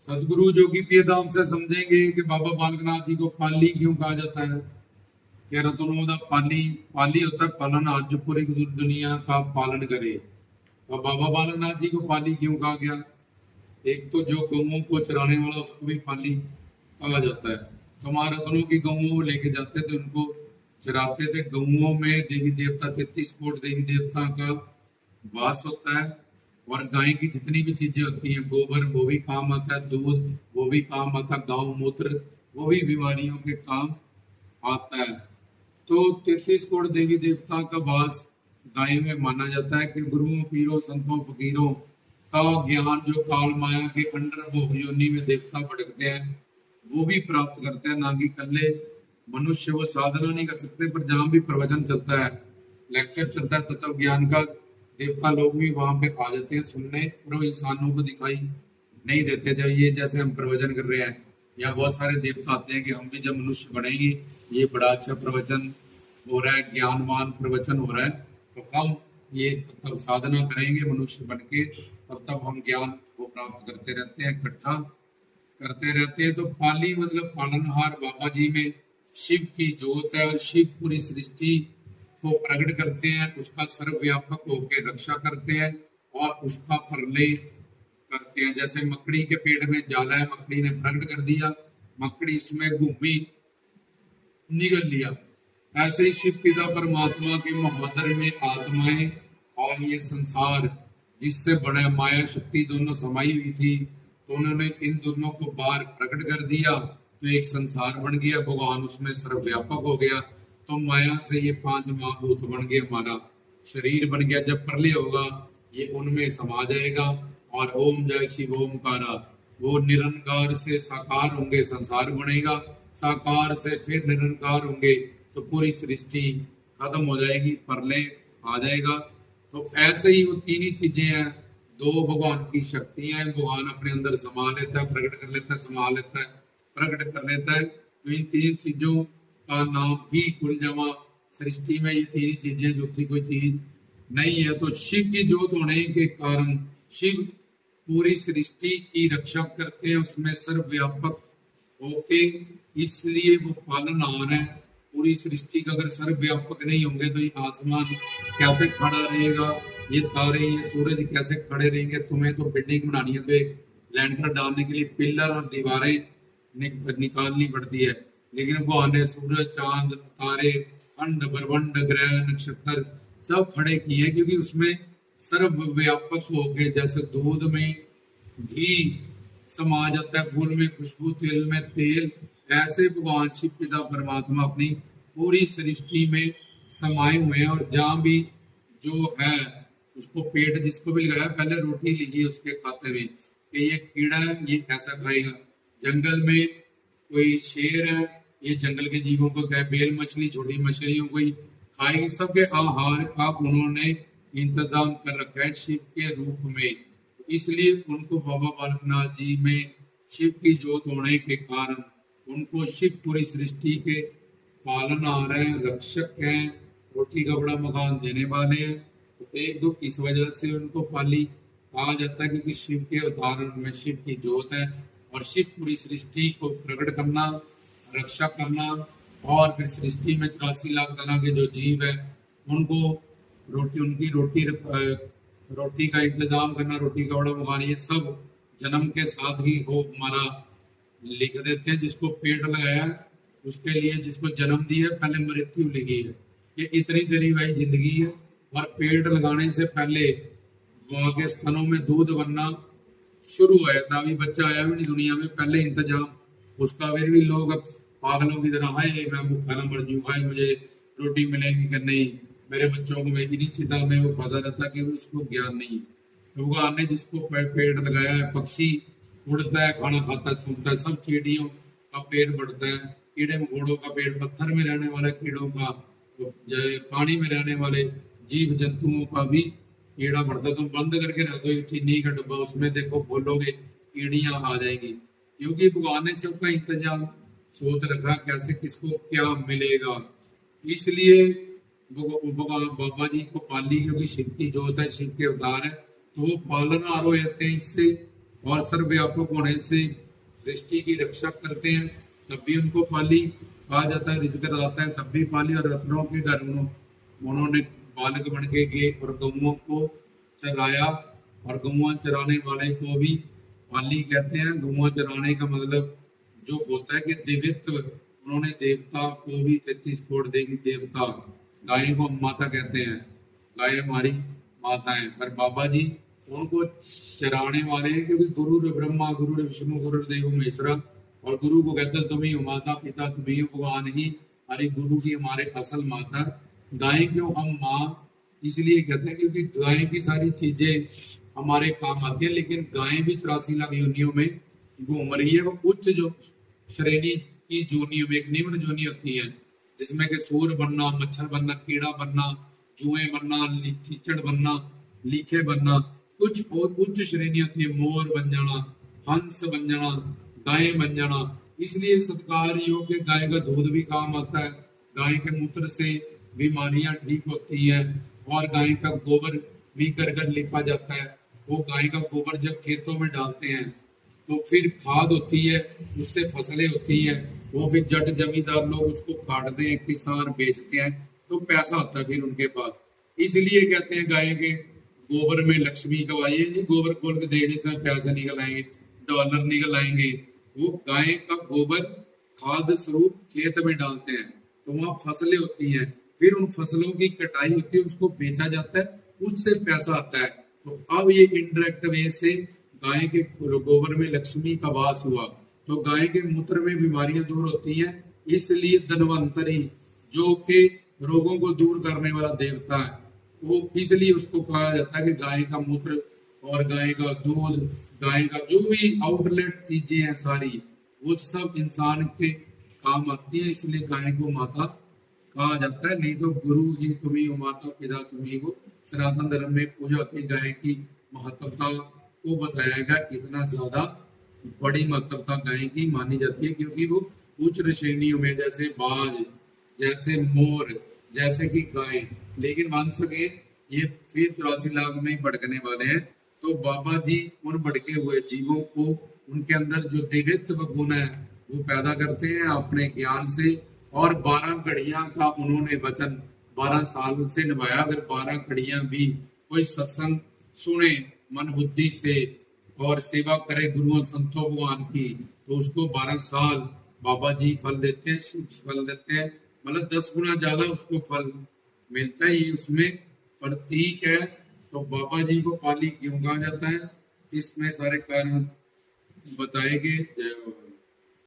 सदगुरु जोगी प्रियधाम से समझेंगे कि बाबा बालकनाथ जी को पाली क्यों कहा जाता है। कह रतनों का पाली पाली होता है पालनहार, जो पूरी दुनिया का पालन करे। तो बाबा बालकनाथ जी को पाली क्यों कहा गया? एक तो जो गौओं को चराने वाला उसको भी पाली कहा जाता है। तो हमारे रतनों की गौओं लेके जाते थे, उनको चराते थे। गौओं में देवी देवता 33 कोट देवी देवता का वास होता है। और गाय की जितनी भी चीजें होती हैं, गोबर वो भी काम आता है, दूध वो भी काम आता है, गांव मूत्र वो भी बीमारियों के काम आता है। तो 33 कोट देवी देवता का वास गाय में माना जाता है कि गुरुओं पीरों संतों फकीरों का ज्ञान जो काल माया के अंडर भोग योनि में देवता भटकते हैं वो भी प्राप्त करते हैं। ना कि कल्ले मनुष्य वो साधना नहीं कर सकते, पर जहां भी प्रवचन चलता है, लेक्चर चलता है तत्व ज्ञान का, देवता लोग भी वहां पे आ जाते हैं सुनने, और वो इंसानों को दिखाई नहीं देते। जब ये जैसे हम प्रवचन कर रहे हैं, या बहुत सारे देवता आते हैं कि हम भी जब मनुष्य बनेंगे, ये बड़ा अच्छा प्रवचन हो रहा है, ज्ञानवान प्रवचन हो रहा है, तो हम ये तब साधना करेंगे मनुष्य बन के, तब हम ज्ञान को प्राप्त करते रहते हैं, इकट्ठा करते रहते हैं। तो पाली मतलब पालनहार बाबा जी में शिव की जोत है, और शिव पूरी सृष्टि को प्रकट करते हैं, उसका सर्वव्यापक होकर रक्षा करते हैं और उसका प्रलय करते हैं। जैसे मकड़ी के पेड़ में जाला है, मकड़ी ने प्रकट कर दिया, मकड़ी इसमें घूमी, निगल लिया। ऐसे ही शिव पिता परमात्मा के महादर में आत्माएं और ये संसार जिससे बड़ा माया शक्ति दोनों समाई हुई थी, तो उन्होंने इन दोनों को बाहर प्रकट कर दिया, तो एक संसार बन गया, भगवान उसमें सर्वव्यापक हो गया। तो माया से ये 5 महाभूत बन गए, हमारा शरीर बन गया। जब प्रलय होगा ये उनमें समा जाएगा, और ओम जय शिव ओमकारा, वो निरंकार से साकार होंगे, संसार बनेगा, साकार से फिर निरंकार होंगे, तो पूरी सृष्टि खत्म हो जाएगी, प्रलय आ जाएगा। तो ऐसे ही वो तीन ही चीजें हैं, दो भगवान की शक्तियां हैं, भगवान अपने अंदर समा लेता है, प्रकट कर लेता है, समा लेता है, प्रकट कर लेता है। तो इन तीन चीजों का नाम भी कुल जमा सृष्टि में ये तीन चीजें, जो थी कोई चीज नहीं है। तो शिव की जोत होने के कारण शिव पूरी सृष्टि की रक्षा करते हैं, उसमें सर्वव्यापक होके, इसलिए वो पालनहार है पूरी सृष्टि का। अगर सर्वव्यापक नहीं होंगे तो ये आसमान कैसे खड़ा रहेगा, ये तारे ये सूरज कैसे खड़े रहेंगे। तुम्हें तो बिल्डिंग बनानी है, तो एक लैंटर डालने के लिए पिलर और दीवारें निकालनी पड़ती है, लेकिन वो आने सूरज चांद तारे खंड ब्रह्मांड ग्रह नक्षत्र सब खड़े किए हैं, क्योंकि उसमें सर्वव्यापक हो गए। जैसे दूध में घी समा जाता है, फूल में खुशबू, तेल में तेल, ऐसे भगवान शिव पिता परमात्मा अपनी पूरी सृष्टि में समाये हुए हैं। और जहां भी जो है उसको पेट जिसको भी लगाया, पहले रोटी लिखी उसके खाते में कि ये कीड़ा है ये कैसा खाएगा। जंगल में कोई शेर है, ये जंगल के जीवों को क्या, बेल मछली छोटी मछलियों को ही खाएगी। सबके आहार का उन्होंने इंतजाम कर रखा है शिव के रूप में, इसलिए उनको बाबा बालकनाथ जी में शिव की जोत होने के कारण उनको शिव पूरी सृष्टि के पालनहार हैं, रक्षक हैं, रोटी कपड़ा मकान देने वाले हैं। तो एक दुख इस वजह से उनको पाली कहा जाता है, क्योंकि शिव के अवतार में शिव की जोत है, और शिव पूरी सृष्टि को प्रकट करना, रक्षा करना, और फिर सृष्टि में 84 लाख तरह के जो जीव है उनको रोटी, उनकी रोटी का इंतजाम करना, रोटी कपड़ा मकान, ये सब जन्म के साथ ही वो हमारा लिख देते हैं। जिसको पेड़ लगाया उसके लिए, जिसको जन्म दिया पहले मृत्यु लिखी है, ये इतनी देरी भाई जिंदगी है। और पेड़ लगाने से पहले वहां के स्तनों में दूध बनना शुरू हुआ था, अभी बच्चा आया भी नहीं दुनिया में, पहले इंतजाम उसका। फिर भी लोग अब पागलों की तरह, हाय मैं भूखा ना मर जाऊं, हाय मुझे रोटी मिलेगी कि नहीं, मेरे बच्चों को मैं इन्हीं चिता में वो फंसा रहता कि उसको ज्ञान नहीं है। तो भगवान ने जिसको पेड़ लगाया है, पक्षी उड़ता है, खाना खाता है, सूखता है, सब चिड़ियों का पेड़ बढ़ता है, कीड़े मकोड़ों का पेड़, पत्थर में रहने वाले कीड़ों का, तो पानी में रहने वाले जीव जंतुओं का भी कीड़ा बढ़ता है। तुम बंद करके रख दो चीनी का डब्बा, उसमें देखो खोलोगे कीड़ियां आ जाएंगी, क्योंकि भगवान ने सबका इंतजाम सोच रखा कैसे किसको क्या मिलेगा। इसलिए बाबा जी को पाली, क्योंकि शिव की जोत है, शिव के अवतार है, तो वो पालनहार हो जाते हैं इससे। और सर्वव्यापक होने से सृष्टि की रक्षा करते हैं, तब भी उनको पाली कहा जाता है। रिज्क आता है तब भी पाली। और रत्नों के घर उन्होंने बालक बन के गए और गौओं को चराया, और गौआ चराने वाले को भी पाली कहते हैं। गौआ चराने का मतलब जो होता है कि दिव्यत्व, उन्होंने देवता को भी 33 कोट देगी देवता। गाय को हम माता कहते हैं, गाय हमारी माता है। पर बाबा जी उनको चराने वाले हैं, क्योंकि गुरु ब्रह्मा, गुरु विष्णु, गुरु देव महेश्वरा, और गुरु को कहते हैं तुम ही हो माता पिता, तुम ही हो भगवान ही। अरे गुरु की हमारे असल माता। गाय क्यों हम माँ इसलिए कहते हैं क्योंकि गाय की सारी चीजें हमारे काम आती है, लेकिन गाय भी 84 लाख योनियों में घूम रही है। वो उच्च जो श्रेणी की जोनियों में एक निम्न जोनी होती है, जिसमें कि सूर बनना, मच्छर बनना, कीड़ा बनना, जुए बनना, चीचड़ बनना, लीखे बनना, कुछ और उच्च श्रेणी होती है, मोर बन जाना, हंस बन जाना, गाय बन जाना। इसलिए सत्कार योग्य गाय का दूध भी काम आता है। गाय के मूत्र से बीमारियां ठीक होती है, और गाय का गोबर भी घर लिपा जाता है। वो गाय का गोबर जब खेतों में डालते हैं तो फिर खाद होती है, उससे फसलें होती हैं। वो फिर जट जमींदार लोग उसको काटते हैं, किसान बेचते हैं, तो पैसा होता है फिर उनके पास। इसलिए कहते हैं गाय के गोबर में लक्ष्मी कमाई है जी। गोबर खोल के देखने से पैसे निकल आएंगे, डॉलर निकल आएंगे। वो गाय का गोबर खाद स्वरूप खेत में डालते हैं, तो वहां फसलें होती हैं, फिर उन फसलों की कटाई होती है, उसको बेचा जाता है, उससे पैसा आता है। तो अब ये इनडायरेक्ट वे से गाय के गोबर में लक्ष्मी का वास हुआ। तो गाय के मूत्र में बीमारियां दूर होती हैं, इसलिए धन्वंतरी जो कि रोगों को दूर करने वाला देवता है, वो इसलिए उसको कहा जाता है कि गाय का मूत्र और गाय का दूध, गाय का जो भी आउटलेट चीजें हैं सारी, वो सब इंसान के काम आती है। इसलिए गाय को माता कहा जाता है। नहीं तो गुरु ही तुम ही हो, माता पिता तुम ही हो। सनातन धर्म में पूजा होती है, गाय की महत्वता को बताया गया। इतना ज्यादा बड़ी महत्वता गाय की मानी जाती है, क्योंकि वो उच्च श्रेणियों में जैसे बाज, जैसे मोर, जैसे कि गाय। लेकिन वंश के ये फिर 84 लाख में ही भटकने वाले हैं। तो बाबा जी उन भटके हुए जीवों को, उनके अंदर जो दिव्यत्व गुण है वो पैदा करते हैं अपने ज्ञान से। और 12 घड़ियां का उन्होंने वचन 12 साल से निभाया। अगर 12 घड़ियां भी कोई सत्संग सुने मन बुद्धि से और सेवा करे गुरुओं संतों भगवान की, तो उसको 12 साल बाबा जी फल देते हैं, फल देते हैं। मतलब 10 गुना ज्यादा उसको फल मिलता है। ये उसमें प्रतीक है। तो बाबा जी को पाली क्यों कहा जाता है, इसमें सारे कारण बताए गए। जय बाबा।